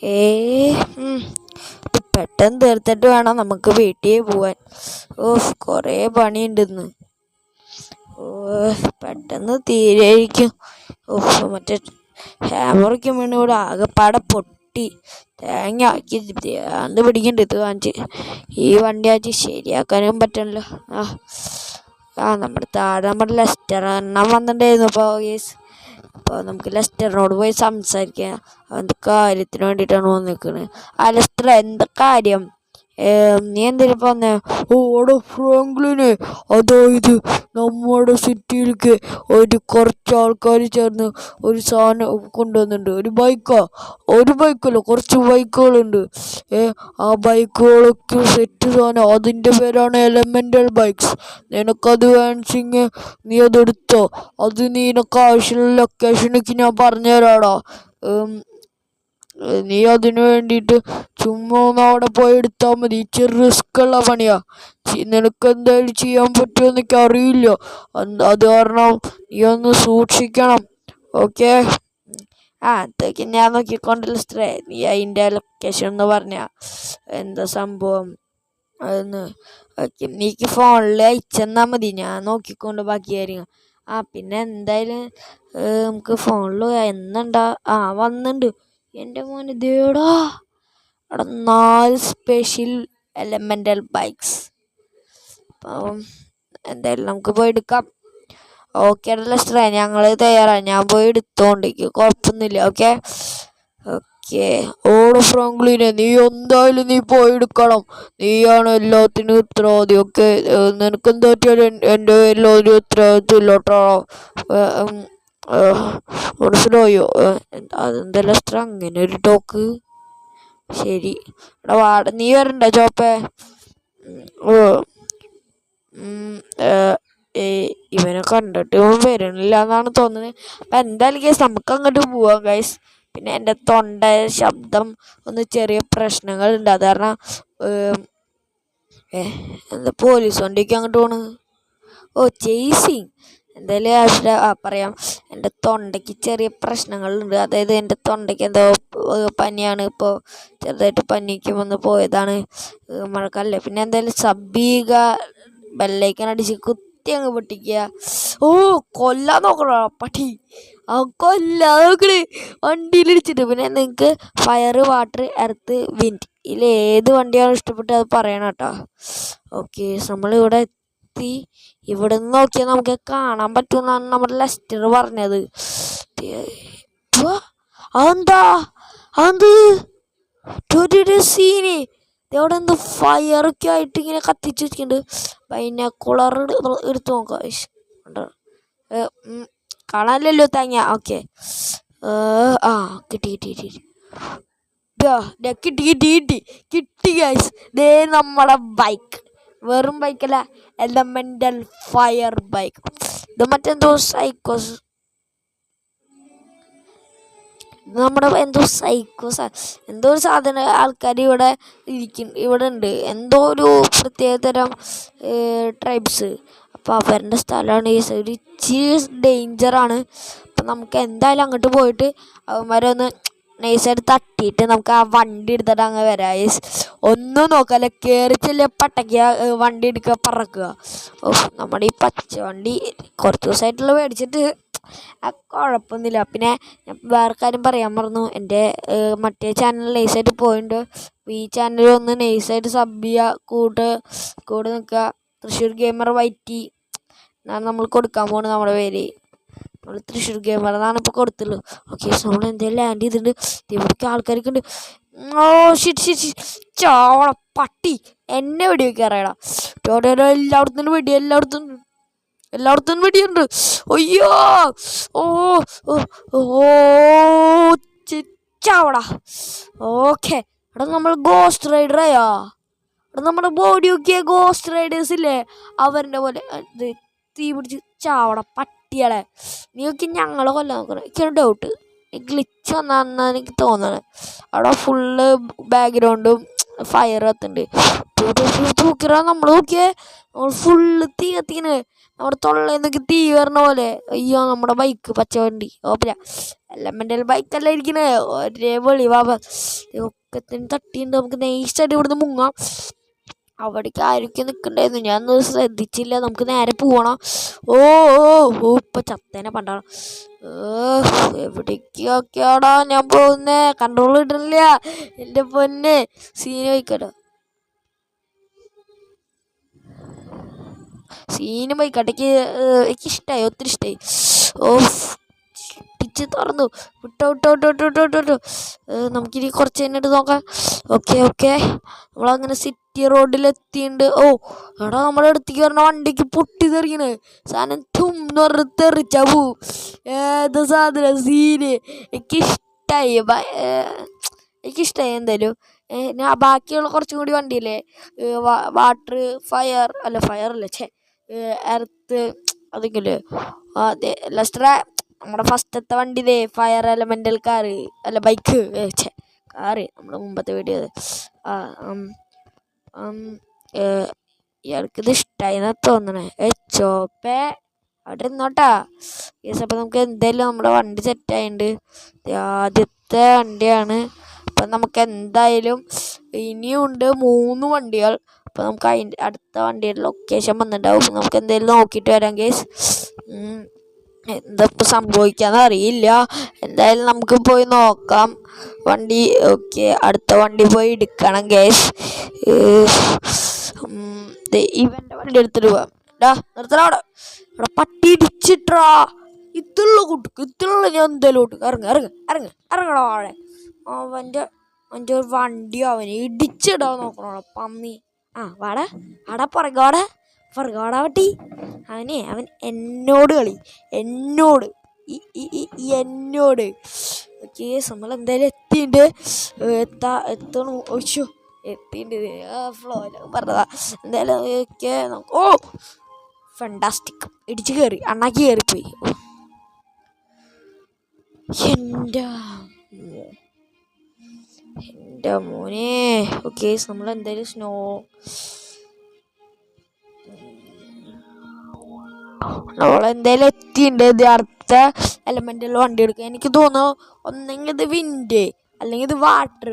ഏ ഇത് പെട്ടെന്ന് തീർത്തിട്ട് വേണം നമുക്ക് വീട്ടിൽ പോവാൻ. കുറേ പണിയുണ്ട് ഇന്ന്. പെട്ടെന്ന് തീരെയിരിക്കും. മറ്റേ ഹാമറൊക്കെ വീണ് ഇവിടെ ആകെപ്പാടെ പൊട്ടി തേങ്ങ ആക്കി ഭ്രാന്ത് പിടിക്കണ്ട. ഇത് കാണിച്ച് ഈ വണ്ടി ആക്കി ശരിയാക്കാനും പറ്റണല്ലോ. നമ്മുടെ ലെസ്റ്റർ എണ്ണം വന്നിട്ടുണ്ടായിരുന്നു. അപ്പോൾ നമുക്ക് ലെസ്റ്ററിനോട് പോയി സംസാരിക്കാം. എന്ത് കാര്യത്തിന് വേണ്ടിയിട്ടാണ് വന്നിരിക്കുന്നത്? ലെസ്റ്റർ, എന്താ കാര്യം? നീ എന്തിനാ വന്നേ? ഓടെ ഫ്രാങ്ക്ലിന്, അതായത് നമ്മുടെ സിറ്റിയിലേക്ക് കുറച്ച് ആൾക്കാർ ചേർന്ന് ഒരു സാധനം കൊണ്ടുവന്നിട്ടുണ്ട്. ഒരു ബൈക്കല്ല, കുറച്ച് ബൈക്കുകളുണ്ട്. ആ ബൈക്കുകളൊക്കെ സെറ്റ് സാധനം. അതിൻ്റെ പേരാണ് എലമെൻ്റൽ ബൈക്സ്. നിനക്കത് വേണമെങ്കിൽ നീ അതെടുത്തോ. അത് നിനക്ക് ആവശ്യമുള്ള ലൊക്കേഷനൊക്കെ ഞാൻ പറഞ്ഞുതരാടാ. നീ അതിന് വേണ്ടിയിട്ട് ചുമ്മാ ഒന്ന് അവിടെ പോയി എടുത്താൽ മതി. ഇച്ചിരി റിസ്ക് ഉള്ള പണിയാ. നിനക്ക് എന്തായാലും ചെയ്യാൻ പറ്റുമോ എന്നൊക്കെ അറിയില്ല. അത് കാരണം നീ ഒന്ന് സൂക്ഷിക്കണം. ഓക്കെ? അതൊക്കെ ഞാൻ നോക്കിക്കൊണ്ടല്ലോ സ്റ്റേ. നീ അതിൻ്റെ ലൊക്കേഷൻ എന്ന് പറഞ്ഞാൽ എന്താ സംഭവം അതൊന്ന് നീക്ക് ഫോണിൽ അയച്ചെന്നാൽ മതി. ഞാൻ നോക്കിക്കൊണ്ട് ബാക്കി കാര്യങ്ങൾ. പിന്നെ എന്തായാലും നമുക്ക് ഫോണിൽ എന്നുണ്ടാ വന്നിട്ടുണ്ട് എൻ്റെ മോൻ. ഇതേടാ അവിടെ 4 സ്പെഷ്യൽ എലമെൻ്റൽ ബൈക്സ്. അപ്പം എന്തായാലും നമുക്ക് പോയി എടുക്കാം. ഓക്കെ ലെസ്റ്റർ, ഞങ്ങൾ തയ്യാറാണ്. ഞാൻ പോയി എടുത്തോണ്ടിരിക്കും, കുഴപ്പമൊന്നുമില്ല. ഓക്കെ? ഓടെ ഫ്രാങ്ക്ലിനെ, നീ എന്തായാലും നീ പോയി എടുക്കണം. നീയാണ് എല്ലാത്തിനും ഉത്തരവാദി. ഓക്കെ? നിനക്കെന്താ പറ്റിയാലും എൻ്റെ പേരിൽ ഒരു ഉത്തരവാദിത്വം ഇല്ല കേട്ടോ. മനസ്സിലായോ? അതെന്താ ലെസ്റ്റർ അങ്ങനെ ഒരു ടോക്ക്? ശരി, ഇവിടെ നീ വരണ്ട ചോപ്പേ. ഇവനെ കണ്ടിട്ട് ഇവൻ വരണില്ല എന്നാണ് തോന്നുന്നത്. അപ്പം എന്തായാലും ഗൈസ് നമുക്ക് അങ്ങോട്ട് പോവാം ഗൈസ്. പിന്നെ എൻ്റെ തൊണ്ട ശബ്ദം ഒന്ന് ചെറിയ പ്രശ്നങ്ങളുണ്ട്. അത് കാരണം എന്താ പോലീസ് വണ്ടിക്ക് അങ്ങോട്ട് പോണ്? ചേസിങ്. എന്തായാലും പറയാം. എൻ്റെ തൊണ്ടയ്ക്ക് ചെറിയ പ്രശ്നങ്ങളുണ്ട്. അതായത് എൻ്റെ തൊണ്ടയ്ക്ക് എന്തോ പനിയാണ്. ഇപ്പോൾ ചെറുതായിട്ട് പനിക്ക് വന്ന് പോയതാണ് മഴക്കാലല്ലേ. പിന്നെ എന്തായാലും സബീക ബെല്ലൈക്കൻ അടിച്ച് കുത്തി അങ്ങ് പൊട്ടിക്കുക. കൊല്ലാൻ നോക്കണ പട്ടി. കൊല്ലാൻ നോക്കണേ വണ്ടിയിലിടിച്ചിട്ട്. പിന്നെ നിങ്ങൾക്ക് ഫയർ, വാട്ടർ, എർത്ത്, വിൻഡ് ഇതിലേത് വണ്ടിയാണ് ഇഷ്ടപ്പെട്ടത് അത് പറയണം കേട്ടോ. ഓക്കെ, നമ്മളിവിടെ എത്തി. ഇവിടെ നിന്ന് നോക്കിയാൽ നമുക്ക് കാണാൻ പറ്റുമെന്നാണ് നമ്മുടെ ലെസ്റ്റർ പറഞ്ഞത്. അതെന്താ സീന്? ഇവിടെ എന്തോ ഫയറൊക്കെ ആയിട്ട് ഇങ്ങനെ കത്തിച്ച് വെച്ചിട്ടുണ്ട്. ബൈനോക്കുലർ എടുത്ത് നോക്കാം. കാണാനില്ലല്ലോ തേങ്ങ. ഓക്കെ, കിട്ടി ഗൈസ്. ദേ നമ്മുടെ ബൈക്ക്. വെറും ബൈക്കല്ല, എലമെൻ്റൽ ഫയർ ബൈക്ക്. ഇത് മറ്റെന്തോ സൈക്കോസ്, നമ്മുടെ എന്തോ എന്തോ ഒരു സാധനം ആൾക്കാർ ഇവിടെ ഉണ്ട്. എന്തോ ഒരു പ്രത്യേകതരം ട്രൈബ്സ്. അപ്പോൾ അവരുടെ സ്ഥലമാണ് ഈ ഒരു ഇച്ചിരി ഡേഞ്ചറാണ്. അപ്പം നമുക്ക് എന്തായാലും അങ്ങോട്ട് പോയിട്ട് അവന്മാരെ ഒന്ന് നൈസായിട്ട് തട്ടിയിട്ട് നമുക്ക് ആ വണ്ടി എടുത്തിട്ട് അങ്ങ് വരാം. ഒന്നും നോക്കല്ല, കയറിച്ചില്ല പട്ടയ്ക്കുക, വണ്ടി എടുക്കുക, പറക്കുക. നമ്മുടെ ഈ പച്ച വണ്ടി കുറച്ച് ദിവസമായിട്ടുള്ള മേടിച്ചിട്ട് കുഴപ്പമൊന്നുമില്ല. പിന്നെ ഞാൻ വേറെ കാര്യം പറയാൻ മറന്നു. എൻ്റെ മറ്റേ ചാനൽ നൈസായിട്ട് പോയിട്ടുണ്ട്. ഈ ചാനൽ ഒന്ന് നൈസായിട്ട് സബ് ചെയ്യുക, കൂടെ നിൽക്കുക. തൃശ്ശൂർ ഗെയിമർ വൈറ്റി എന്നാണ് നമ്മൾ കൊടുക്കാൻ പോകുന്നത്. നമ്മുടെ പേര് നമ്മൾ തൃശ്ശൂർ ഗെയിമർ എന്നാണ് ഇപ്പോൾ കൊടുത്തുള്ളൂ. ഓക്കെ, നമ്മൾ എന്തെങ്കിലും ലാൻഡ് ചെയ്തിട്ടുണ്ട്. ഇവിടേക്ക് ആൾക്കാരൊക്കെ ഉണ്ട്. ചാവള പട്ടി എന്നെ വെടിയൊക്കെ അറിയടാ. എല്ലായിടത്തും വെടിയുണ്ട്. അയ്യോ, ചാവടാ. ഓക്കെ, എടാ നമ്മൾ ഗോസ്റ്റ് റൈഡറായാ. എടാ നമ്മുടെ ബോഡി ഒക്കെ ഗോസ്റ്റ് റൈഡേഴ്സ് ഇല്ലേ, അവരുടെ പോലെ തീ പിടിച്ച് ചാവട പട്ടികളെ. നീയൊക്കെ ഞങ്ങളെ കൊല്ലാൻ നോക്കണം. എനിക്കൊരു ഡൗട്ട്, ഗ്ലിച്ച് വന്നാന്ന് എനിക്ക് തോന്നണേ. അവിടെ ഫുള്ള് ബാക്ക്ഗ്രൗണ്ടും ഫയർ കത്തുണ്ട്. തൂക്കിറാ നമ്മൾ നോക്കിയേ, നമ്മൾ ഫുള്ള് തീ കത്തിക്കണ്. നമ്മുടെ തൊള്ളേന്നൊക്കെ തീ വരണ പോലെ. അയ്യോ നമ്മുടെ ബൈക്ക് പച്ച വണ്ടി ഓപ്പല എലമെന്റൽ ബൈക്കല്ല ഇരിക്കണേ. ഒരേ വെളി വാ ഒക്കത്തിന് തട്ടിയുണ്ട്. നമുക്ക് നൈസായിട്ട് ഇവിടുന്ന് മുങ്ങാം. അവിടേക്ക് ആരൊക്കെ നിൽക്കണ്ടായിരുന്നു, ഞാൻ ശ്രദ്ധിച്ചില്ല. നമുക്ക് നേരെ പോകണം. ഓ ഓ ഇപ്പൊ ചത്തേനെ പണ്ടാണ്. എവിടേക്കൊക്കെയാടാ ഞാൻ പോകുന്നേ, കൺട്രോൾ കിട്ടണില്ല എൻ്റെ പൊന്നെ. സീന് വയ്ക്കട്ടോ, സീന് ബൈക്കട്ടേക്ക് എനിക്കിഷ്ടമായി, ഒത്തിരി ഇഷ്ടമായി. ഓ ടിച്ച് തുറന്നു. വിട്ടോ വിട്ടോ വിട്ടോ വിട്ടോ വിട്ടോ വിട്ടോ. നമുക്കിനി കുറച്ച് കഴിഞ്ഞിട്ട് നോക്കാം. ഓക്കെ നമ്മളങ്ങനെ സിറ്റി റോഡിലെത്തിയിട്ടുണ്ട്. ഓ എടാ നമ്മുടെ അടുത്തേക്ക് പറഞ്ഞ വണ്ടിക്ക് പൊട്ടി തെറിക്കണ് സാധനം. എന്ന് പറഞ്ഞ് തെറിച്ചാ പോവും. ഏത് സാധനം സീന്. എനിക്കിഷ്ടമായി എന്തായാലും. ഞാൻ ബാക്കിയുള്ള കുറച്ചും കൂടി വണ്ടിയില്ലേ, വാട്ടർ ഫയർ അല്ല എർത്ത് അതൊക്കെയല്ലേ. അതെ ലസ്റ്ററെ നമ്മുടെ ഫസ്റ്റത്തെ വണ്ടിയില്ലേ, ഫയർ എലമെന്റൽ കാറ് അല്ല ബൈക്ക് കാറ് നമ്മുടെ മുമ്പത്തെ വീഡിയോ. ഇയാൾക്കിത് ഇഷ്ടമായി എന്നാ തോന്നണേ. ചോപ്പേ അവിടെ ഇരുന്നോട്ടാ യെസ്. അപ്പം നമുക്ക് എന്തായാലും നമ്മുടെ വണ്ടി സെറ്റായിട്ടുണ്ട്. ആദ്യത്തെ വണ്ടിയാണ്. അപ്പം നമുക്ക് എന്തായാലും ഇനിയും ഉണ്ട് 3 വണ്ടികൾ. അപ്പോൾ നമുക്ക് അതിൻ്റെ അടുത്ത വണ്ടിയുടെ ലൊക്കേഷൻ വന്നിട്ടുണ്ടാവും. നമുക്ക് എന്തായാലും നോക്കിയിട്ട് വരാം ഗേസ്. എന്താ ഇപ്പോൾ സംഭവിക്കാന്ന് അറിയില്ല. എന്തായാലും നമുക്ക് പോയി നോക്കാം വണ്ടി. ഓക്കെ അടുത്ത വണ്ടി പോയി എടുക്കണം ഗേസ്. ഇവൻ്റെ വണ്ടി എടുത്തിട്ട് പോവാം. നിർത്തണം അവിടെ പട്ടി ഇടിച്ചിട്ടാ. ഇത്തുള്ള കൂട്ടുക്ക് ഇത്തുള്ള ഞാൻ എന്തായാലും കൂട്ടുക്ക് ഇറങ്ങണോ അവിടെ. അവൻ്റെ ഒരു വണ്ടി അവന് ഇടിച്ചിടാൻ നോക്കണോ പന്നി. വാടാ പുറകോടാ പട്ടി. അവൻ എന്നോട് കളി എന്നോട്. കേസ് നമ്മൾ എന്തായാലും എത്തിയിട്ടുണ്ട്. എത്തണു ഒഴിച്ചു എത്തിയിട്ടുണ്ട്. ഫ്ലോയിലൊക്കെ പറഞ്ഞതാ. എന്തായാലും ഒക്കെ ഓ ഫെൻറ്റാസ്റ്റിക്. ഇടിച്ച് കയറി അണ്ണാക്കി കയറിപ്പോയി. എൻ്റെ മോനെ. ഓക്കെ നമ്മളെന്തായാലും നമ്മളെന്തായാലും എത്തിയിട്ടുണ്ട്. അടുത്ത എലമെന്റിൽ വണ്ടി എടുക്കുക. എനിക്ക് തോന്നുന്നു ഒന്നെങ്കിൽ ഇത് വിൻഡ് അല്ലെങ്കിൽ ഇത് വാട്ടർ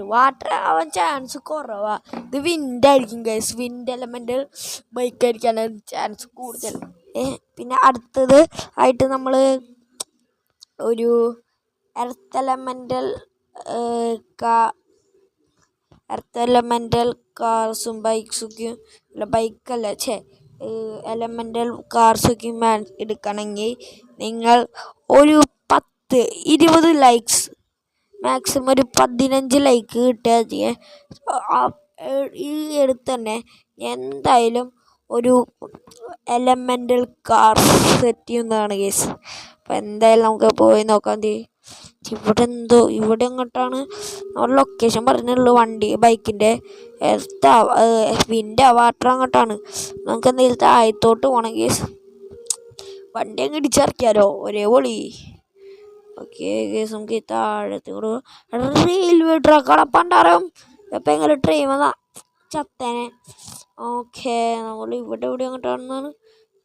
ആവാൻ ചാൻസ് കുറവാ. ഇത് വിൻഡായിരിക്കും ഗൈസ്. വിൻഡ് എലമെന്റൽ ബൈക്ക് ആയിരിക്കാനാണ് ചാൻസ് കൂടുതൽ. പിന്നെ അടുത്തത് ആയിട്ട് നമ്മൾ ഒരു എർത്ത് എലമെന്റൽ കാർസും ബൈക്സൊക്കെയും ബൈക്കല്ല എലമെന്റൽ കാർസൊക്കെയും എടുക്കണമെങ്കിൽ നിങ്ങൾ ഒരു 10-20 ലൈക്സ്, മാക്സിമം ഒരു 15 ലൈക്ക് കിട്ടിയാൽ ഈ അടുത്ത് തന്നെ എന്തായാലും ഒരു എലമെന്റൽ കാർ സെറ്റ് ചെയ്യുന്നതാണ് കേസ്. അപ്പം എന്തായാലും നമുക്ക് പോയി നോക്കാം. ഇവിടെ എങ്ങോട്ടാണ് നമ്മുടെ ലൊക്കേഷൻ പറഞ്ഞുള്ളൂ. വണ്ടി ബൈക്കിൻ്റെ വിൻഡ് വാട്ടർ അങ്ങോട്ടാണ്. നമുക്ക് എന്തെങ്കിലും താഴത്തോട്ട് പോകണം കേസ്. വണ്ടി അങ്ങ് ഇടിച്ചിറക്കിയാലോ ഒരേ പൊളി. ഓക്കെ കേസ് നമുക്ക് താഴത്തോട് റെയിൽവേ ട്രാക്കാണ് പണ്ടാരം. ഇപ്പം എങ്ങനെ ട്രെയിൻ വന്നാ ചത്തേനെ. ഓക്കെ നമ്മൾ ഇവിടെ അങ്ങോട്ടാണെന്നാണ്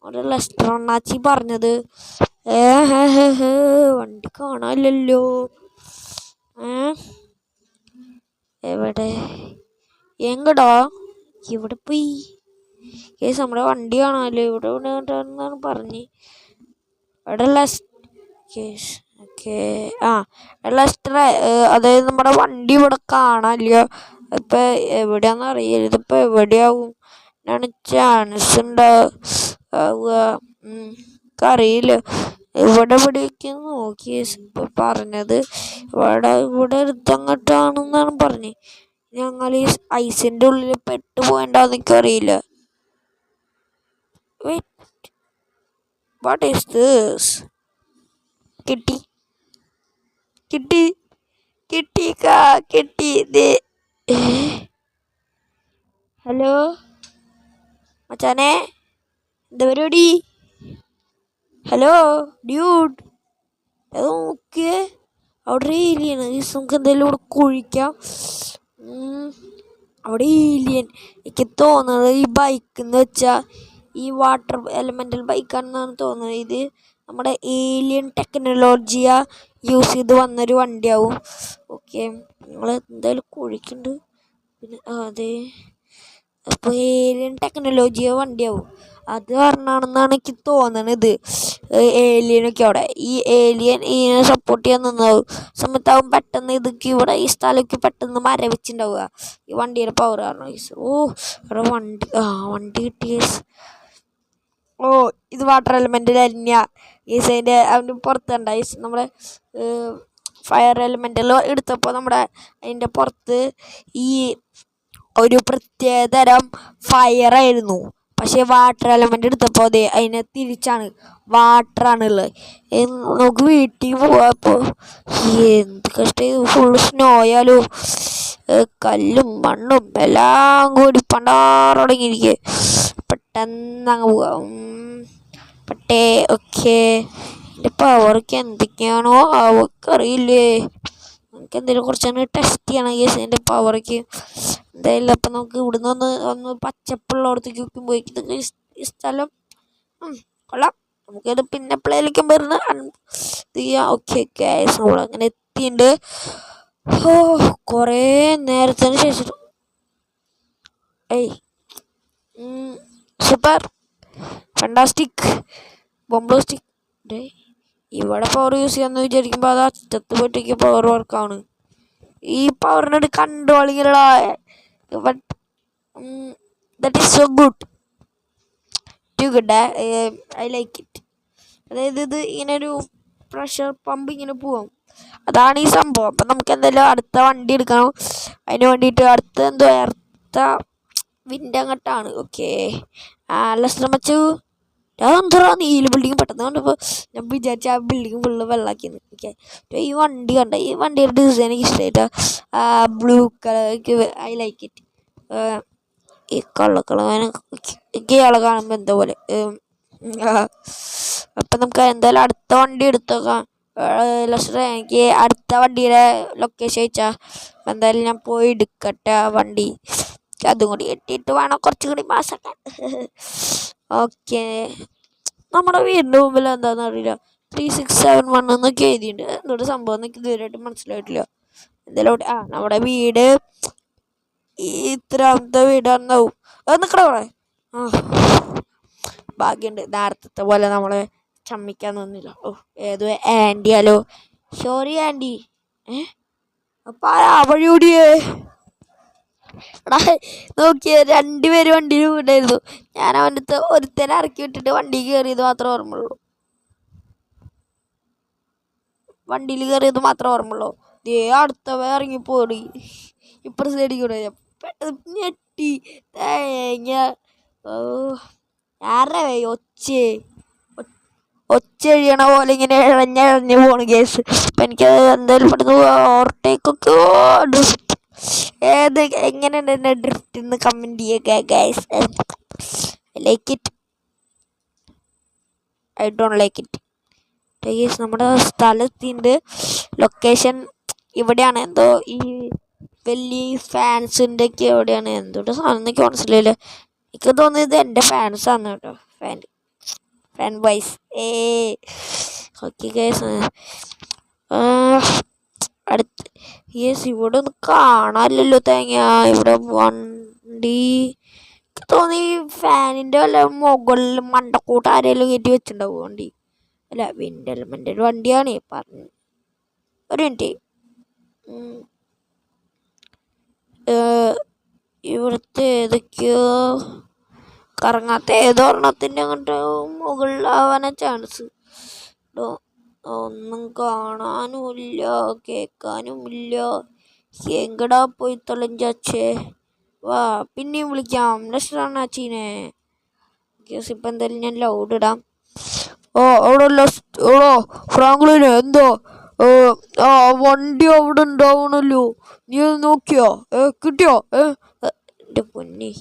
അവിടെ ലെസ്റ്റർ അണ്ണാച്ചി പറഞ്ഞത്. വണ്ടി കാണാനില്ലല്ലോ. എവിടെ എങ്ങടാ ഇവിടെ പോയി കേസ്. നമ്മുടെ വണ്ടി കാണാമല്ലോ. ഇവിടെ എന്നാണ് പറഞ്ഞ് ഇവിടെ കേസ്. ഓക്കെ ലെസ്റ്റർ അതായത് നമ്മുടെ വണ്ടി ഇവിടെ കാണാനില്ല. ഇപ്പം എവിടെയാണെന്ന് അറിയില്ല. ഇതിപ്പോൾ എവിടെയാവും എന്നാണ് ചാൻസ് ഉണ്ടാവുക അറിയില്ല. ഇവിടെയൊക്കെ നോക്കി ഇപ്പം പറഞ്ഞത് ഇവിടെ അടുത്തങ്ങോട്ടാണെന്നാണ് പറഞ്ഞത്. ഞങ്ങൾ ഈ ഐസിൻ്റെ ഉള്ളിൽ പെട്ടുപോയണ്ടാന്ന് എനിക്കറിയില്ല. What is this? കിട്ടി. ഹലോ മച്ചാനെ, എന്താ പരിപാടി? ഹലോ ഡ്യൂഡ്, അത് നോക്കിയേ അവിടെ റെയിലാണ്. നമുക്ക് എന്തായാലും ഇവിടെ കുഴിക്കാം. അവിടെ ഏലിയൻ. എനിക്ക് തോന്നുന്നത് ഈ ബൈക്ക് എന്ന് വെച്ചാൽ ഈ വാട്ടർ എലമെൻ്റൽ ബൈക്കാണെന്നാണ് തോന്നുന്നത്. ഇത് നമ്മുടെ ഏലിയൻ ടെക്നോളജിയാ യൂസ് ചെയ്ത് വന്നൊരു വണ്ടിയാവും. ഓക്കെ, നിങ്ങൾ എന്തായാലും കുഴിക്കുന്നുണ്ട്. പിന്നെ അതെ, അപ്പോൾ ഏലിയൻ ടെക്നോളജിയോ വണ്ടിയാവും. അത് കാരണമാണെന്നാണ് എനിക്ക് തോന്നണത്. ഏലിയനൊക്കെ അവിടെ ഈ ഏലിയൻ ഇതിനെ സപ്പോർട്ട് ചെയ്യാൻ നിന്നാവും സമയത്താവും പെട്ടെന്ന് ഇതൊക്കെ ഇവിടെ ഈ സ്ഥലമൊക്കെ പെട്ടെന്ന് മരവിച്ചുണ്ടാവുക ഈ വണ്ടിയുടെ പവർ കാരണം. ഓ, അവിടെ വണ്ടി കിട്ടിയ. ഓ, ഇത് വാട്ടർ എലമെൻ്റിൽ തന്നെയാ ഈസൈൻ്റെ അവൻ്റെ പുറത്ത് കണ്ട നമ്മുടെ ഫയർ എലമെൻ്റിൽ എടുത്തപ്പോൾ നമ്മുടെ അതിൻ്റെ പുറത്ത് ഈ ഒരു പ്രത്യേകതരം ഫയറായിരുന്നു. പക്ഷേ വാട്ടർ എലമെൻ്റ് എടുത്തപ്പോൾ അതെ അതിനെ തിരിച്ചാണ് വാട്ടറാണുള്ളത്. നമുക്ക് വീട്ടിൽ പോവാപ്പോൾ എന്ത് കഷ്ടം, ഫുള്ള് സ്നോ ആയാലും കല്ലും മണ്ണും എല്ലാം കൂടി പണ്ടാറ് തുടങ്ങിയിരിക്കുക. പെട്ടെന്ന് അങ്ങ് പോവാം. പട്ടേ ഓക്കെ, എൻ്റെ പവർക്ക് എന്തൊക്കെയാണോ അവർക്കറിയില്ലേ. നമുക്ക് എന്തെങ്കിലും കുറച്ചൊന്ന് ടെസ്റ്റ് ചെയ്യണം കേസ് എൻ്റെ പവർക്ക് എന്തായാലും. അപ്പം നമുക്ക് ഇവിടുന്ന് ഒന്ന് പച്ചപ്പുള്ളടത്തേക്ക് പോയി ഈ സ്ഥലം കൊള്ളാം. നമുക്കിത് പിന്നെ എപ്പോഴേക്കും വരുന്ന ചെയ്യാം. ഓക്കെ ഗൈസ്, നമ്മളങ്ങനെ എത്തിയിട്ടുണ്ട്. കുറേ നേരത്തിന് ശേഷം സൂപ്പർ ഫണ്ടാസ്റ്റിക് ബോംബ്ലാസ്റ്റിക്. ഇവിടെ പവർ യൂസ് ചെയ്യാന്ന് വിചാരിക്കുമ്പോൾ അത് അറ്റത്ത് പോയിട്ടേക്ക് പവർ വർക്കാണ്. ഈ പവറിനോട് കണ്ടോളിങ്ങനെയുള്ള but that is so good, too good. I like it. അതായത് ഇത് ഇങ്ങനെ ഒരു പ്രഷർ പമ്പ് ഇങ്ങനെ പോവാം, അതാണ് ഈ സംഭവം. അപ്പം നമുക്ക് എന്തായാലും അടുത്ത വണ്ടി എടുക്കണം. അതിന് വേണ്ടിയിട്ട് അടുത്ത വിൻഡ് അങ്ങോട്ടാണ്. ഓക്കെ, നല്ല ശ്രമിച്ചു. അതെന്താ നീല ബിൽഡിങ് പെട്ടെന്ന് കണ്ടപ്പോൾ ഞാൻ വിചാരിച്ച ആ ബിൽഡിങ് ഫുള്ള് വെള്ളമാക്കിയെന്ന്. ഓക്കെ, ഈ വണ്ടി കണ്ട, ഈ വണ്ടിയുടെ ഡിസൈൻ എനിക്ക് ഇഷ്ടമായിട്ട് blue colour, I like it. ഈ എനിക്ക് ഇയാളെ കാണുമ്പോൾ എന്താ പോലെ. അപ്പം നമുക്ക് എന്തായാലും അടുത്ത വണ്ടി എടുത്തേക്കാം. എനിക്ക് അടുത്ത വണ്ടിയുടെ ലൊക്കേഷൻ അയച്ചാൽ എന്തായാലും ഞാൻ പോയി എടുക്കട്ടെ ആ വണ്ടി. അതും കൂടി എട്ടിയിട്ട് വേണം കുറച്ചും കൂടി മാസാക്കാൻ. ഓക്കെ, നമ്മുടെ വീടിൻ്റെ മുമ്പിൽ എന്താണെന്ന് അറിയില്ല 3671 എന്നൊക്കെ എഴുതിയിട്ടുണ്ട്. എന്തൊരു സംഭവം എന്നൊക്കെ ഇതുവരെയായിട്ട് മനസ്സിലായിട്ടില്ല. എന്തായാലും നമ്മുടെ വീട് ഇത്രാമത്തെ വീടാണെന്നാവും. നിൽക്കണേ. ഭാഗ്യമുണ്ട്, നേരത്തെ പോലെ നമ്മളെ ചമ്മിക്കാൻ തോന്നില്ല. ഏതോ ആൻറ്റിയാലോ. Sorry anti. അപ്പം ആ വഴി ഓടിയേ. എടാ നോക്കിയ 2 പേര് വണ്ടിയിൽ വീടായിരുന്നു. ഞാൻ അവൻ്റെ ഒരുത്തനെ ഇറക്കി വിട്ടിട്ട് വണ്ടിയിൽ കയറിയത് മാത്രമേ ഓർമ്മയുള്ളൂ. ദേ അടുത്തവ ഇറങ്ങിപ്പോടി ഇപ്പുറത്തെ സൈഡിൽ കൂടെ. പെട്ടെന്ന് ഞെട്ടി തേങ്ങ. ആരേ ഒച്ച എഴിയണ പോലെ ഇങ്ങനെ ഇഴഞ്ഞ് പോണു കേസ്. അപ്പം എനിക്കത് എന്തായാലും പെട്ടെന്ന് ഓവർടേക്കൊക്കെ എങ്ങനെയുണ്ട് എൻ്റെ ഡ്രിഫ്റ്റ് എന്ന് കമൻറ്റ് ചെയ്യുക guys. I like it, I don't like it guys. നമ്മുടെ സ്ഥലത്തിൻ്റെ ലൊക്കേഷൻ ഇവിടെയാണ്. എന്തോ ഈ വലിയ ഫാൻസിൻ്റെ ഒക്കെ എവിടെയാണ് എന്തോട്ട് സാധനം എന്നൊക്കെ മനസ്സിലായില്ല. എനിക്ക് തോന്നിയത് എൻ്റെ ഫാൻസാണ് കേട്ടോ. Fan boys. ഓക്കെ ഗൈസ്, അടുത്ത് ഇവിടെ ഒന്നും കാണാനില്ലല്ലോ തേങ്ങ. ഇവിടെ വണ്ടി തോന്നി ഫാനിൻ്റെ വല്ല മുകളിൽ മണ്ടക്കൂട്ട് ആരെങ്കിലും കയറ്റി വെച്ചിട്ടുണ്ടാവും വണ്ടി. അല്ല, വിൻഡ് എലമെൻ്റ് വണ്ടിയാണ് പറഞ്ഞു. ഒരു മിനിറ്റ്, ഇവിടുത്തെ ഏതൊക്കെയോ കറങ്ങാത്ത ഏതൊരെണ്ണത്തിൻ്റെ അങ്ങോട്ട് മുകളിലാവാനാ ചാൻസ്. ഒന്നും കാണാനുമില്ല കേൾക്കാനുമില്ല. എങ്കടാ പോയി തൊലഞ്ചാച്ചേ. വാ, പിന്നെയും വിളിക്കാം നെക്സ്റ്റ് കേസ്. ഇപ്പം എന്തായാലും ഞാൻ ലൗഡ് ഇടാം. അവിടെ ഫ്രാങ്ക്ലിന് എന്തോ വണ്ടി അവിടെ ഉണ്ടാവണല്ലോ, നീ നോക്കിയോ? കിട്ടിയോ? എൻ്റെ പൊന്നി,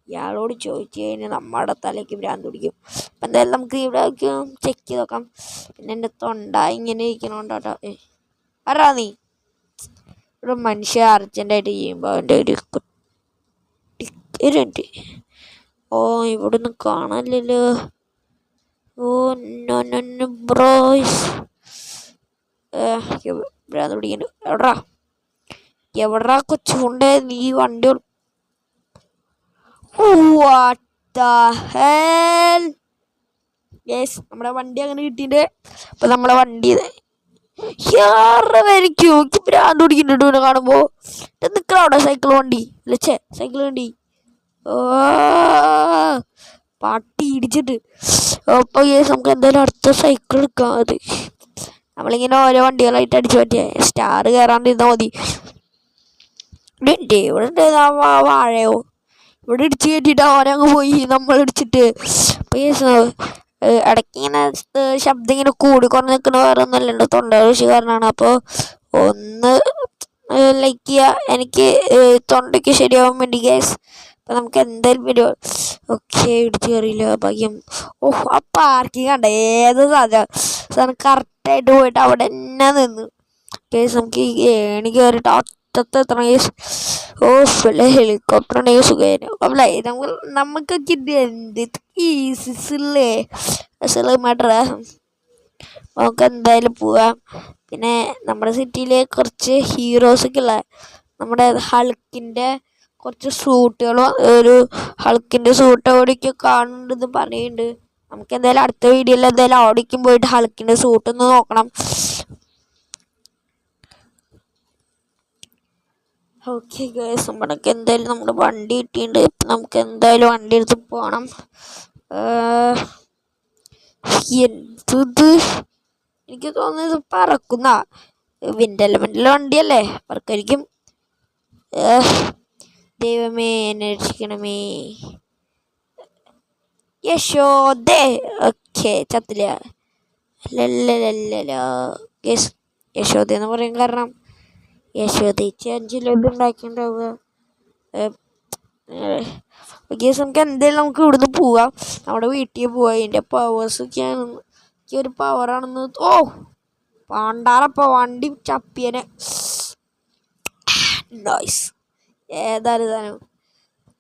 ഇയാളോട് ചോദിച്ചു കഴിഞ്ഞാൽ നമ്മുടെ തലയ്ക്ക് ഭ്രാന്ത് പിടിക്കും. അപ്പം എന്തായാലും നമുക്ക് ഇവിടെ ചെക്ക് ചെയ്ത് നോക്കാം. പിന്നെ എൻ്റെ തൊണ്ട ഇങ്ങനെ ഇരിക്കണോണ്ടോ. ആരാ നീ? ഇവിടെ മനുഷ്യ അർജൻറ്റായിട്ട് ചെയ്യുമ്പോൾ അവൻ്റെ ഒരു ഒരു മിനിറ്റ്. ഓ ഇവിടെ ഒന്നും കാണാനില്ലല്ലോ. Oh no no no bros. ഭ്രാന്ത് പിടിക്കണ്ട്. എവിടാ കൊച്ചുകൊണ്ടേ നീ വണ്ടി വാട്ട് ദ ഹെൽ. യെസ്, നമ്മുടെ വണ്ടി അങ്ങനെ കിട്ടിയിട്ട്. അപ്പൊ നമ്മളെ വണ്ടി വരയ്ക്കും. എനിക്ക് ഭ്രാന്ത് പിടിക്കുന്നുണ്ട് ഇവനെ കാണുമ്പോ. നിൽക്കണം അവിടെ സൈക്കിൾ വണ്ടി. അല്ലേ സൈക്കിൾ വണ്ടി. ഓ പാട്ടി ഇടിച്ചിട്ട്. അപ്പൊ നമുക്ക് എന്തായാലും അടുത്ത സൈക്കിൾ എടുക്കാം. അത് നമ്മളിങ്ങനെ ഓരോ വണ്ടികളായിട്ട് അടിച്ചു പറ്റിയ സ്റ്റാർ കയറാണ്ടിരുന്നാൽ മതി. ഇവിടെ ഉണ്ട് വാഴയോ. ഇവിടെ ഇടിച്ച് കയറ്റിയിട്ട് ഓരങ്ങ് പോയി നമ്മൾ ഇടിച്ചിട്ട്. അപ്പൊ ഇടയ്ക്ക് ഇങ്ങനെ ശബ്ദം ഇങ്ങനെ കൂടി കുറഞ്ഞ് നിൽക്കുന്ന വേറെ ഒന്നല്ല, തൊണ്ട കൃഷിക്കാരനാണ്. അപ്പോൾ ഒന്ന് ലൈക്ക് ചെയ്യുക, എനിക്ക് തൊണ്ടയ്ക്ക് ശരിയാവാൻ വേണ്ടി ഗ്യാസ്. അപ്പം നമുക്ക് എന്തായാലും വരും. ഓക്കെ, ഇടിച്ച് കയറിയില്ല ഭാഗ്യം. ഓഹ്, ആ പാർക്കിങ് കണ്ട ഏത് സാധനം കറക്റ്റായിട്ട് പോയിട്ട് അവിടെ തന്നെ നിന്ന് കേസ്. നമുക്ക് ഏണി കയറിയിട്ട് അറ്റത്ത് എത്തണം കേസ്. ഓ വല്ല ഹെലികോപ്റ്റർ ഉണ്ടെങ്കിൽ സുഖേന അല്ലേ. നമുക്കൊക്കെ ഇത് എന്ത് ഈസില്ലേ മാറ്ററ. നമുക്ക് എന്തായാലും പോവാം. പിന്നെ നമ്മുടെ സിറ്റിയിൽ കുറച്ച് ഹീറോസൊക്കെ ഉള്ള നമ്മുടെ ഹൾക്കിൻ്റെ കുറച്ച് സൂട്ടുകളും ഒരു ഹൾക്കിൻ്റെ സൂട്ട് അവിടേക്ക് കാണുന്നുണ്ടെന്ന് പറയുന്നുണ്ട്. നമുക്ക് എന്തായാലും അടുത്ത വീഡിയോയിൽ എന്തായാലും അവിടേക്കും പോയിട്ട് ഹൾക്കിൻ്റെ സൂട്ടൊന്ന് നോക്കണം. ഓക്കെ ഗൈസ്, നമ്മൾക്ക് എന്തായാലും നമ്മുടെ വണ്ടി കിട്ടിയിട്ടുണ്ട്. നമുക്ക് എന്തായാലും വണ്ടി എടുത്ത് പോകണം. എന്തത് എനിക്ക് തോന്നുന്നത് പറക്കുന്ന വിൻഡ് എലമെന്റിലെ വണ്ടിയല്ലേ, പറക്കായിരിക്കും. ദൈവമേ എന്നെ രക്ഷിക്കണമേ. യശോദേ. ഓക്കെ, ചത്തില്ല. യെസ്, യശോദ എന്ന് പറയാൻ കാരണം യശോദയിച്ച് 5 ലഡു ഉണ്ടാക്കിയിട്ടുണ്ടാവുക. നമുക്ക് എന്തായാലും നമുക്ക് ഇവിടുന്ന് പോവാം. നമ്മുടെ വീട്ടിൽ പോവാം. അതിൻ്റെ പവേഴ്സൊക്കെയാണ്. ഒരു പവറാണെന്ന്. ഓ പാണ്ടാറപ്പ വണ്ടി ചപ്പിയനെ. നൈസ്. ഏതായാലും സാധനം.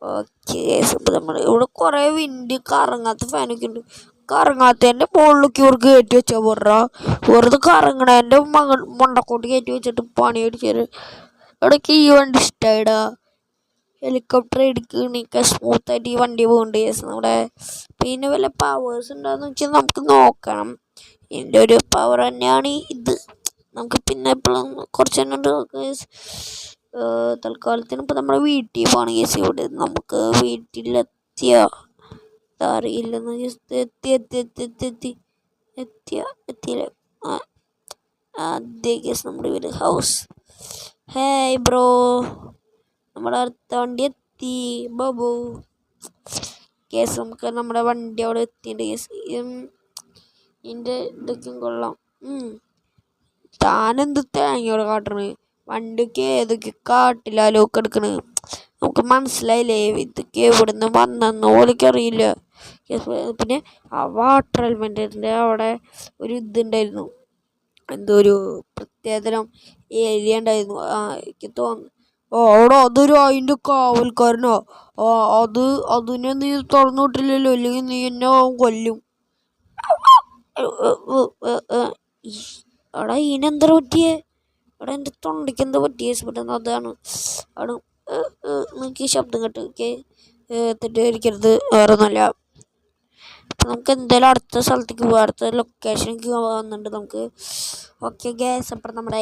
ഓക്കെ, ഇപ്പം നമ്മൾ ഇവിടെ കുറേ വിൻഡ് കറങ്ങാത്ത ഫാനൊക്കെ ഉണ്ട്. കറങ്ങാത്തതിൻ്റെ മുകളിലേക്ക് ഇവർക്ക് കയറ്റി വെച്ചാൽ വെറുതെ കറങ്ങണേൻ്റെ മണ്ടക്കോട്ട് കയറ്റി വെച്ചിട്ട് പണി അടിച്ചത്. ഇവിടേക്ക് ഈ വണ്ടി ഇഷ്ടമായിടാ. ഹെലികോപ്റ്റർ എടുക്കണൊക്കെ സ്മൂത്തായിട്ട് ഈ വണ്ടി പോകുന്നുണ്ട് കേസ് നമ്മുടെ. പിന്നെ വല്ല പവേഴ്സ് ഉണ്ടാകുന്ന വെച്ചാൽ നമുക്ക് നോക്കണം. ഇതിൻ്റെ ഒരു പവർ തന്നെയാണ് ഇത്. നമുക്ക് പിന്നെ എപ്പോഴും കുറച്ച് തന്നെ ഉണ്ട് കേസ്. തൽക്കാലത്തിന് ഇപ്പം നമ്മുടെ വീട്ടിൽ പോകണം കേസ്. ഇവിടെ നമുക്ക് വീട്ടിലെത്തിയ അറിയില്ലെന്ന് എത്തിയില്ലേ. അതേ കേസ് നമ്മുടെ വീട് ഹൗസ്. ഹേയ് ബ്രോ, നമ്മുടെ അടുത്ത വണ്ടി എത്തി ബാബു കേസ്. നമുക്ക് നമ്മുടെ വണ്ടി അവിടെ എത്തിയിട്ടുണ്ട് കേസ്. ഇതിൻ്റെ ഇതൊക്കെയും കൊള്ളാം. താനെന്ത് തേങ്ങയോടെ കാട്ടണേ. വണ്ടിക്ക് ഏതൊക്കെ കാട്ടിലാലോ ഒക്കെ എടുക്കണ്. നമുക്ക് മനസ്സിലായില്ലേ ഇതൊക്കെ എവിടെ നിന്ന് വന്നെന്ന് പോലെയൊക്കെ അറിയില്ല. പിന്നെ ആ വാട്ടർ എലമെൻറ്റിൻ്റെ അവിടെ ഒരു ഇതുണ്ടായിരുന്നു, എന്തോ ഒരു പ്രത്യേകതരം ഏരിയ ഉണ്ടായിരുന്നു. എനിക്ക് തോന്നുന്നു അവിടെ അതൊരു അതിൻ്റെ കാവൽക്കാരനോ. അതിനെ നീ തുറന്നു വിട്ടില്ലല്ലോ, അല്ലെങ്കിൽ നീ എന്നെ കൊല്ലും. അവിടെ ഇതിനെന്താ പറ്റിയേ? അവിടെ എൻ്റെ തൊണ്ടയ്ക്ക് എന്താ പറ്റിയേ? പെട്ടെന്ന് അതാണ് അവിടെ എനിക്ക് ശബ്ദം കേട്ട്. ഓക്കെ, തെറ്റിദ്ധരിക്കരുത്, വേറെ ഒന്നുമല്ല. അപ്പം നമുക്ക് എന്തായാലും അടുത്ത സ്ഥലത്തേക്ക് പോകാം. അടുത്ത ലൊക്കേഷനിലേക്ക് വന്നിട്ടുണ്ട് നമുക്ക്. ഓക്കെ ഗൈസ്, അപ്പം നമ്മുടെ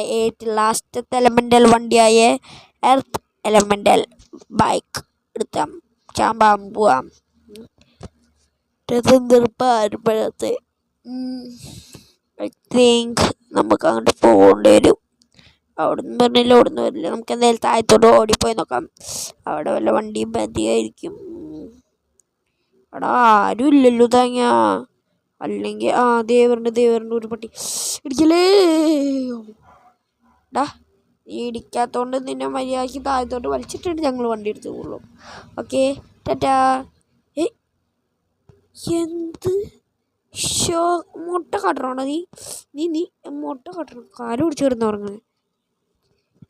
ലാസ്റ്റത്തെ എലമെൻ്റൽ വണ്ടിയായ എർത്ത് എലമെൻ്റൽ ബൈക്ക് എടുത്താം ചാമ്പാൻ പോവാം. പാരമ്പര്യത്തെ ഐ തിങ്ക് നമുക്ക് അങ്ങോട്ട് പോകേണ്ടി വരും. അവിടെ നിന്ന് പറഞ്ഞില്ല, അവിടെ നിന്ന് വരില്ല. നമുക്ക് എന്തായാലും താഴത്തോട്ട് ഓടിപ്പോയി നോക്കാം. അവിടെ വല്ല വണ്ടിയും മതിയായിരിക്കും. അവിടെ ആരും ഇല്ലല്ലോ തേങ്ങ. അല്ലെങ്കിൽ ദേവറിൻ്റെ ഒരു പട്ടി ഇടിക്കലേ. ഡാ, നീ ഇടിക്കാത്തോണ്ട് നിന്നെ മര്യാദയ്ക്ക് താഴത്തോട്ട് വലിച്ചിട്ടുണ്ട് ഞങ്ങൾ വണ്ടി എടുത്ത് പോകുള്ളൂ. ഓക്കെ, ടാറ്റാ. എന്ത് മുട്ട കാട്ടണോടാ നീ നീ നീ മുട്ട കാട്ടണം. കാല് പിടിച്ച് കിടന്ന് ഉറങ്ങണേ.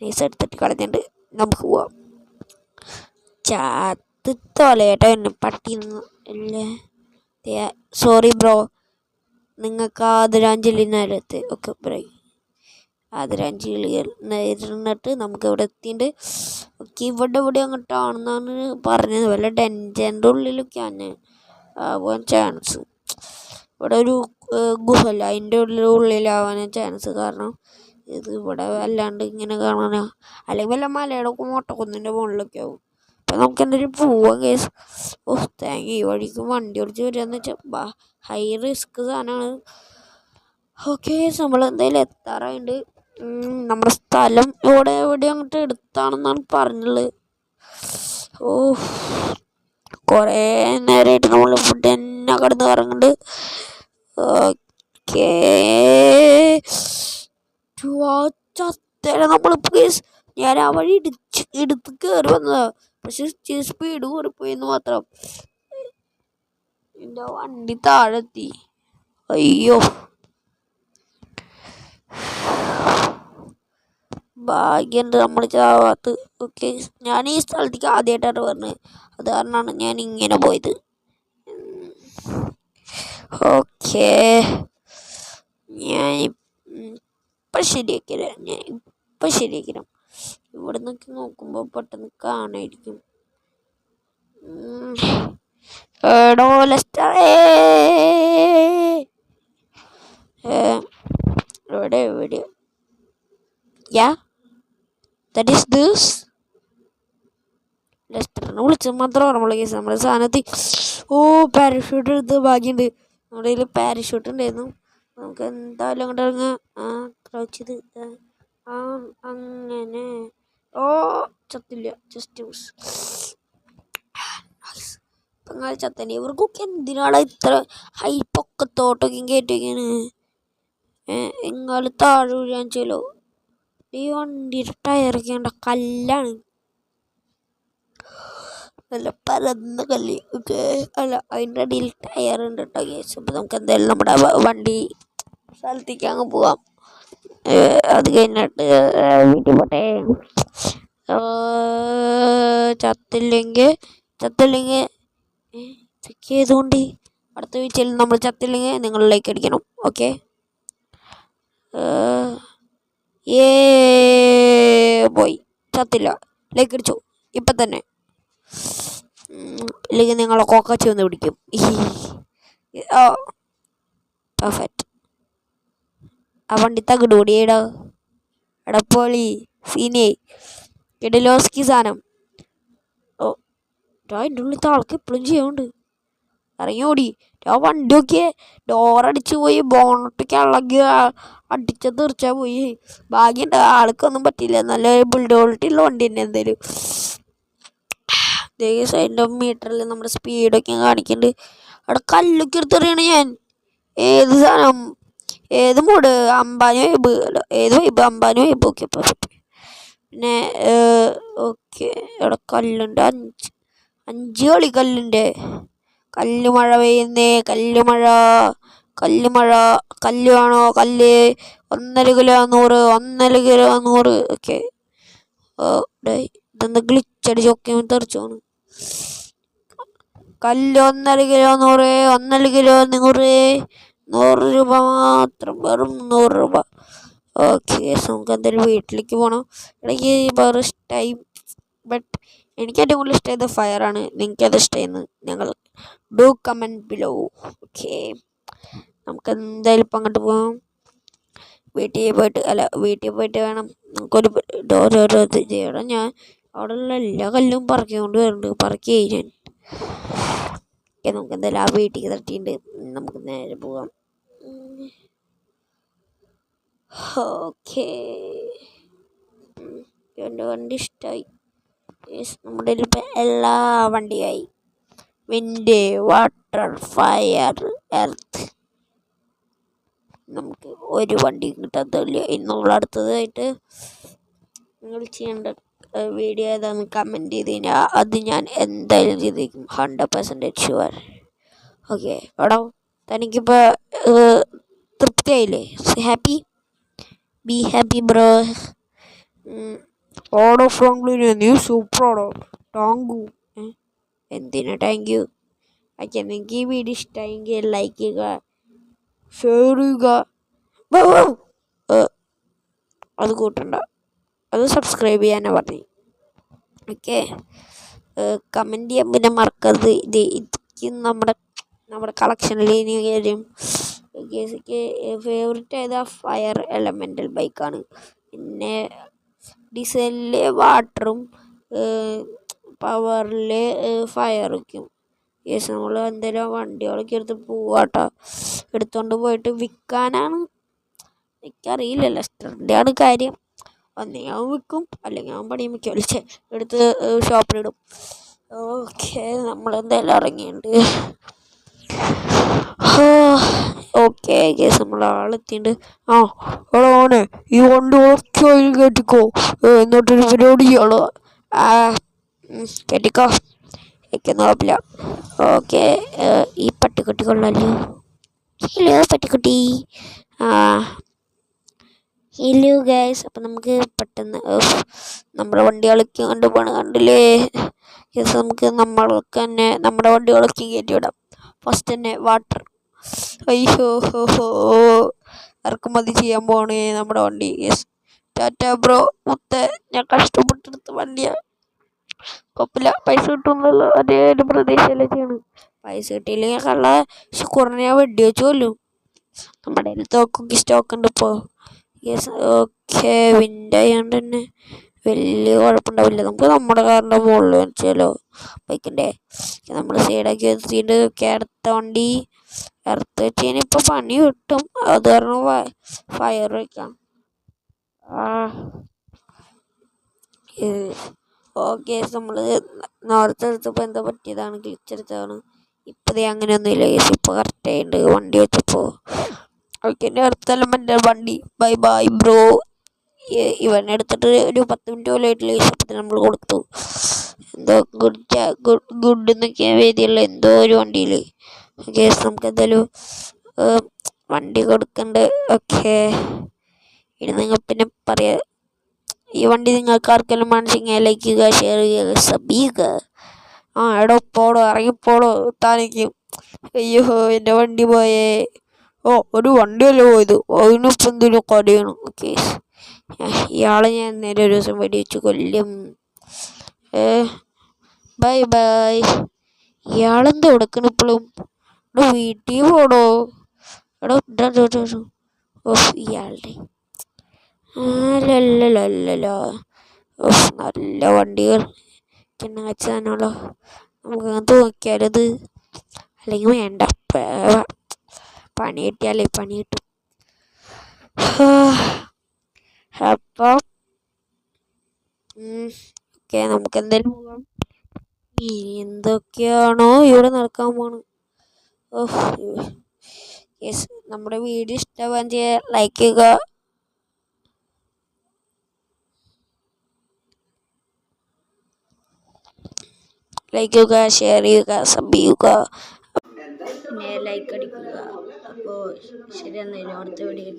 നൈസ് എടുത്തിട്ട് കളഞ്ഞിട്ടുണ്ട്. നമുക്ക് പോവാം. തിത്തോലയേട്ടോ എന്നെ പട്ടിന്ന് അല്ലേ. സോറി ബ്രോ, നിങ്ങൾക്ക് ആദരാഞ്ജലി നേരത്തെ ഒക്കെ ബ്രോ, ആദരാഞ്ജലികൾ നേരിട്ട് നമുക്ക് ഇവിടെ എത്തിയിട്ട്. ഓക്കെ, ഇവിടെ അങ്ങോട്ടാണെന്നാണ് പറഞ്ഞത്. വല്ല ഡെൻജറിൻ്റെ ഉള്ളിലൊക്കെയാണ് ആവാൻ ചാൻസ്. ഇവിടെ ഒരു ഗുഹല്ല, അതിൻ്റെ ഉള്ളിലാവാൻ ചാൻസ്. കാരണം ഇത് ഇവിടെ വല്ലാണ്ട് ഇങ്ങനെ കാണാനാ, അല്ലെങ്കിൽ വല്ല മലയുടെ മൊട്ടക്കുന്നിൻ്റെ മുകളിലൊക്കെ ആവും. അപ്പം നമുക്ക് എന്തെങ്കിലും പോവാം കേസ്. താങ്ക് ഈ വഴിക്ക് വണ്ടി ഓടിച്ച് വരികയെന്ന് വെച്ചാൽ ഹൈ റിസ്ക് സാധനമാണ്. ഓക്കെ, നമ്മൾ എന്തായാലും എത്താറായിട്ടുണ്ട്. നമ്മുടെ സ്ഥലം എവിടെ അങ്ങോട്ട് എടുത്താണെന്നാണ് പറഞ്ഞുള്ളത്. കുറേ നേരമായിട്ട് നമ്മൾ ഫുഡ് തന്നെ കിടന്ന് കറങ്ങുന്നുണ്ട്. ഓക്കേ, നമ്മളിപ്പോൾ കേസ് ഞാൻ ആ വഴി എടുത്ത് കയറി വന്നതാ, പക്ഷെ സ്പീഡ് കൂറിപ്പോയിന്ന് മാത്രം. എൻ്റെ വണ്ടി താഴെത്തി. അയ്യോ, ഭാഗ്യമുണ്ട് നമ്മൾ ചാവാത്ത്. ഓക്കെ, ഞാൻ ഈ സ്ഥലത്തേക്ക് ആദ്യമായിട്ടാണ് പറഞ്ഞത്, അത് കാരണമാണ് ഞാൻ ഇങ്ങനെ പോയത്. ഓക്കെ, ഞാൻ ഇപ്പം ശരിയാക്കിരാം. ഇവിടെ നിന്നൊക്കെ നോക്കുമ്പോൾ പെട്ടെന്ന് കാണായിരിക്കും. എടോ ലെസ്റ്ററേ, എവിടെ ദാറ്റ് ഈസ് ദിസ് ലെസ്റ്ററിനെ വിളിച്ചത് മാത്രം ഓർമ്മയുള്ള കേസ്. നമ്മുടെ സാധനത്തിൽ പാരഷൂട്ട് എടുത്ത് ഭാഗ്യമുണ്ട്, നമ്മുടെ കയ്യിൽ പാരഷൂട്ട് ഉണ്ടായിരുന്നു. നമുക്ക് എന്തായാലും അങ്ങോട്ട് ഇറങ്ങാം. ക്രൗച്ച് ചെയ്ത് അങ്ങനെ. ചത്തില്ല, ജസ്റ്റ് മിസ്. അങ്ങനെ ചത്തന്നെ. ഇവർക്കൊക്കെ എന്തിനാണ് ഇത്ര ഹൈ പൊക്കത്തോട്ടൊക്കെ കയറ്റിയൊക്കെയാണ്. എങ്ങാൾ താഴെ വീഴാൻ ചെയ്യലോ. ഈ വണ്ടിയുടെ ടയറൊക്കെ ഉണ്ട കല്ലാണ്, നല്ല പരന്ന കല്ല്. ഓക്കെ, അല്ല അതിൻ്റെ അടിയിൽ ടയറുണ്ട് കേട്ടോ കേസ്. അപ്പോൾ നമുക്ക് എന്തായാലും നമ്മുടെ വണ്ടി സ്ഥലത്തേക്ക് അങ്ങ് പോവാം. അത് കഴിഞ്ഞിട്ട് വീട്ടിൽ പോട്ടെ. ചത്തില്ലെങ്കിൽ ഇതൊക്കെ ഏതുകൊണ്ട് അടുത്ത വീഴ്ചയിൽ നമ്മൾ ചത്തില്ലെങ്കിൽ നിങ്ങൾ ലൈക്ക് അടിക്കണം. ഓക്കെ, പോയി ചത്തില്ല, ലൈക്ക് അടിച്ചു ഇപ്പം തന്നെ. ഇല്ലെങ്കിൽ നിങ്ങളെ കോക്കാച്ചി വന്ന് പിടിക്കും. പെർഫെക്റ്റ്. ആ വണ്ടി തകിട് കൂടിയേടാ, എടപ്പോളി സീനേ കിടലോസ്കി സാധനം. അതിൻ്റെ ഉള്ളിൽ ആൾക്ക് എപ്പോഴും ചെയ്യാനുണ്ട്. ഇറങ്ങി ഓടി. ആ വണ്ടിയൊക്കെ ഡോറടിച്ച് പോയി, ബോണട്ടൊക്കെ ഇളകി അടിച്ച തീർച്ചാൽ പോയി. ഭാഗ്യമുണ്ട്, ആൾക്കൊന്നും പറ്റില്ല. നല്ല ബിൽഡ് ക്വാളിറ്റി ഉള്ള വണ്ടി തന്നെ എന്തായാലും. അതിൻ്റെ മീറ്ററിൽ നമ്മുടെ സ്പീഡൊക്കെ കാണിക്കുന്നുണ്ട്. അവിടെ കല്ലൊക്കെ എടുത്തെറിയണം ഞാൻ. ഏത് സാധനം, ഏത് മൂഡ്, അമ്പാനും വൈബ്, ഏത് വൈബ്, അമ്പാനും വൈബ്. Okay, perfect. പിന്നെ ഓക്കെ, അവിടെ കല്ലുണ്ട്, 5 കളി കല്ലുണ്ട്. കല്ലുമഴ പെയ്യുന്നേ, കല്ലുമഴ. കല്ല് വേണോ? കല്ല് 1.5 കിലോ 100, 1.5 കിലോ 100. ഓക്കെ, ഇതെന്താ ഗ്ലിച്ചടിച്ചൊക്കെ തെറിച്ചോണ്. കല്ല് 1.5 കിലോ 100, 1.5 കിലോ 100, 100 രൂപ മാത്രം, വെറും 100 രൂപ. ഓക്കെ, നമുക്ക് എന്തായാലും വീട്ടിലേക്ക് പോകണം. എനിക്ക് വേറെ ഇഷ്ടമായി, ബട്ട് എനിക്ക് ഏറ്റവും കൂടുതൽ ഇഷ്ടമായത് ഫയറാണ്. നിങ്ങൾക്ക് അത് ഇഷ്ടമായിരുന്നു ഞങ്ങൾ ഡു കമൻറ്റ് ബിലോ. ഓക്കെ, നമുക്ക് എന്തായാലും ഇപ്പം അങ്ങോട്ട് പോകാം. വീട്ടിൽ പോയിട്ട് വേണം നമുക്കൊരു ഓരോരോ ഇത് ചെയ്യണം. ഞാൻ അവിടെയുള്ള എല്ലാ കല്ലും പറക്കിക്കൊണ്ട് വരുന്നുണ്ട്, പറക്കി ഞാൻ. ഓക്കെ, നമുക്ക് എന്തായാലും ആ വീട്ടിൽ തട്ടിയിട്ട് നമുക്ക് നേരെ പോകാം. ഓക്കെ, എൻ്റെ വണ്ടി ഇഷ്ടമായി. നമ്മുടെ ഇപ്പം എല്ലാ വണ്ടിയായി. Wind, water, fire, earth. നമുക്ക് ഒരു വണ്ടി കിട്ടാത്തില്ല. ഇന്നുള്ള അടുത്തതായിട്ട് നിങ്ങൾ ചെയ്യേണ്ട വീഡിയോ ഏതാണെന്ന് കമൻറ്റ് ചെയ്ത് കഴിഞ്ഞാൽ അത് ഞാൻ എന്തായാലും ചെയ്തേക്കും, 100% ഷുവർ. ഓക്കെ, എടാ തനിക്കിപ്പോൾ തൃപ്തിയായില്ലേ? ഹാപ്പി? Be happy bro. ഓടോ ഫ്രാങ്ക്ലിനെ, നീ സൂപ്പറാടോ. ടാങ്കു എന്തിനാ താങ്ക് യു. ഓക്കെ, നിങ്ങൾക്ക് ഈ വീഡിയോ ഇഷ്ടമായെങ്കിൽ ലൈക്ക് ചെയ്യുക, ഷെയർ ചെയ്യുക. അത് കൂട്ടണ്ട, അത് സബ്സ്ക്രൈബ് ചെയ്യാനാണ് പറഞ്ഞു. ഓക്കെ, കമൻറ്റ് ചെയ്യാൻ പിന്നെ മറക്കരുത്. ഇതൊക്കെ നമ്മുടെ കളക്ഷനിൽ ഇനി വരും. ഫേവറേറ്റ് ആയത് ഫയർ എലമെൻ്റൽ ബൈക്കാണ്. പിന്നെ ഡീസലിൽ വാട്ടറും പവറിൽ ഫയറൊക്കെയും. നമ്മൾ എന്തെങ്കിലും വണ്ടികളൊക്കെ എടുത്ത് പോവാട്ടോ, എടുത്തുകൊണ്ട് പോയിട്ട് വിൽക്കാനാണ്. എനിക്കറിയില്ല, ലെസ്റ്ററിൻ്റെ ആണ് കാര്യം. ഒന്നെങ്കിൽ അവൻ വിൽക്കും, അല്ലെങ്കിൽ അവൻ പണിയും വയ്ക്കും, വിളിച്ച് എടുത്ത് ഷോപ്പിലിടും. ഓക്കെ, നമ്മളെന്തായാലും ഇറങ്ങിയിട്ടുണ്ട്. ഓക്കെ ഗേസ്, നമ്മൾ ആളെത്തിണ്ട്. ഓനെ ഈ വണ്ടി ഉറച്ചായി കയറ്റിക്കോ, എന്നിട്ടൊരു പരിപാടി ചെയ്യാളോ. കയറ്റിക്കോ, എനിക്കൊന്നും കുഴപ്പമില്ല. ഓക്കെ, ഈ പട്ടിക്കുട്ടി കൊള്ളാലോ. ഹലോ പട്ടിക്കുട്ടി. Hello guys. അപ്പം നമുക്ക് പെട്ടെന്ന് നമ്മുടെ വണ്ടികളൊക്കെ കണ്ടില്ലേ ഗൈസ്. നമുക്ക് നമ്മൾക്ക് തന്നെ നമ്മുടെ വണ്ടികളൊക്കെ കയറ്റി വിടാം. ഫസ്റ്റ് തന്നെ വാട്ടർ. അയ്യോ ഇറക്കുമതി ചെയ്യാൻ പോണേ നമ്മുടെ വണ്ടി. യെസ്, ടാറ്റ ബ്രോ മുത്തേ, ഞാൻ കഷ്ടപ്പെട്ടെടുത്ത വണ്ടിയാണ്. കുഴപ്പമില്ല, പൈസ കിട്ടുമെന്നുള്ള അതേ ഒരു പ്രതീക്ഷയല്ലേ ചെയ്യണം. പൈസ കിട്ടിയില്ലെങ്കിൽ കള്ള കുറഞ്ഞ വെടി വെച്ച് കൊല്ലും. നമ്മുടെ കയ്യിൽ തോക്കൊക്കെ സ്റ്റോക്ക് ഉണ്ട് ഇപ്പോൾ. യെസ്, ഓക്കെ, വിൻഡായതുകൊണ്ട് തന്നെ വലിയ കുഴപ്പമുണ്ടാവില്ല. നമുക്ക് നമ്മുടെ കാറിൻ്റെ മുകളിൽ വെച്ചാലോ ബൈക്കിൻ്റെ. നമ്മൾ സൈഡാക്കി വെച്ചിട്ട് അടുത്ത വണ്ടി ഇറത്ത് വെച്ച് കഴിഞ്ഞാൽ ഇപ്പോൾ പണി കിട്ടും. അത് കാരണം ഫയർ വയ്ക്കാം. ഓക്കെ, നമ്മൾ നേരത്തെ എടുത്തപ്പോൾ എന്താ പറ്റിയതാണ്, ഗ്ലിച്ചെടുത്തതാണ്. ഇപ്പം അങ്ങനെയൊന്നുമില്ല കേസ്, ഇപ്പോൾ കറക്റ്റായിട്ടുണ്ട് വണ്ടി വെച്ചപ്പോൾ. ഓക്കെ, എൻ്റെ അടുത്തെല്ലാം എൻ്റെ വണ്ടി. Bye bye bro. ഇവനെടുത്തിട്ട് ഒരു 10 മിനിറ്റ് പോലും ആയിട്ടില്ല കേസ്, അപ്പം നമ്മൾ കൊടുത്തു. എന്തോ ഗുഡ് എന്നൊക്കെയാണ് വേദിയുള്ള എന്തോ ഒരു വണ്ടിയിൽ കേസ്. നമുക്ക് എന്തായാലും വണ്ടി കൊടുക്കണ്ട്. ഓക്കെ, ഇനി നിങ്ങൾ പിന്നെ പറയാം. ഈ വണ്ടി നിങ്ങൾക്ക് ആർക്കെല്ലാം മനസ്സിലായി ലൈക്ക് ചെയ്യുക, ഷെയർ ചെയ്യുക, സബ് ചെയ്യുക. എടോ പോടോ, ഇറങ്ങിപ്പോടോ താനിക്കും. അയ്യോ എൻ്റെ വണ്ടി പോയേ. ഒരു വണ്ടിയല്ലേ പോയത്, അതിനിപ്പോൾ എന്തെങ്കിലും കടയണം. ഓക്കെ, ഇയാളെ ഞാൻ നേരെ ഒരു ദിവസം വെടിവെച്ച് കൊല്ലും. Bye bye. ഇയാളെന്താ കൊടുക്കണം ഇപ്പോഴും? വീട്ടിൽ പോടോ. ഇയാളുടെ നല്ല വണ്ടികൾ ചിന്നച്ചതാണല്ലോ. നമുക്ക് അങ്ങനത്തെ നോക്കിയാലത്, അല്ലെങ്കിൽ വേണ്ട. പണി കിട്ടിയാലേ പണി കിട്ടും. അപ്പം ഓക്കെ, നമുക്ക് എന്തായാലും പോകാം. എന്തൊക്കെയാണോ ഇവിടെ നടക്കാൻ പോണ്. യെസ്, നമ്മുടെ വീഡിയോ ഇഷ്ടമാവാൻ ചെയ്യാൻ ലൈക്ക് ചെയ്യുക, ഷെയർ ചെയ്യുക, സബ് ചെയ്യുക, പിന്നെ ലൈക്ക് അടിക്കുക. അപ്പോൾ ശരി, എന്നാലും അടുത്ത വീഡിയോ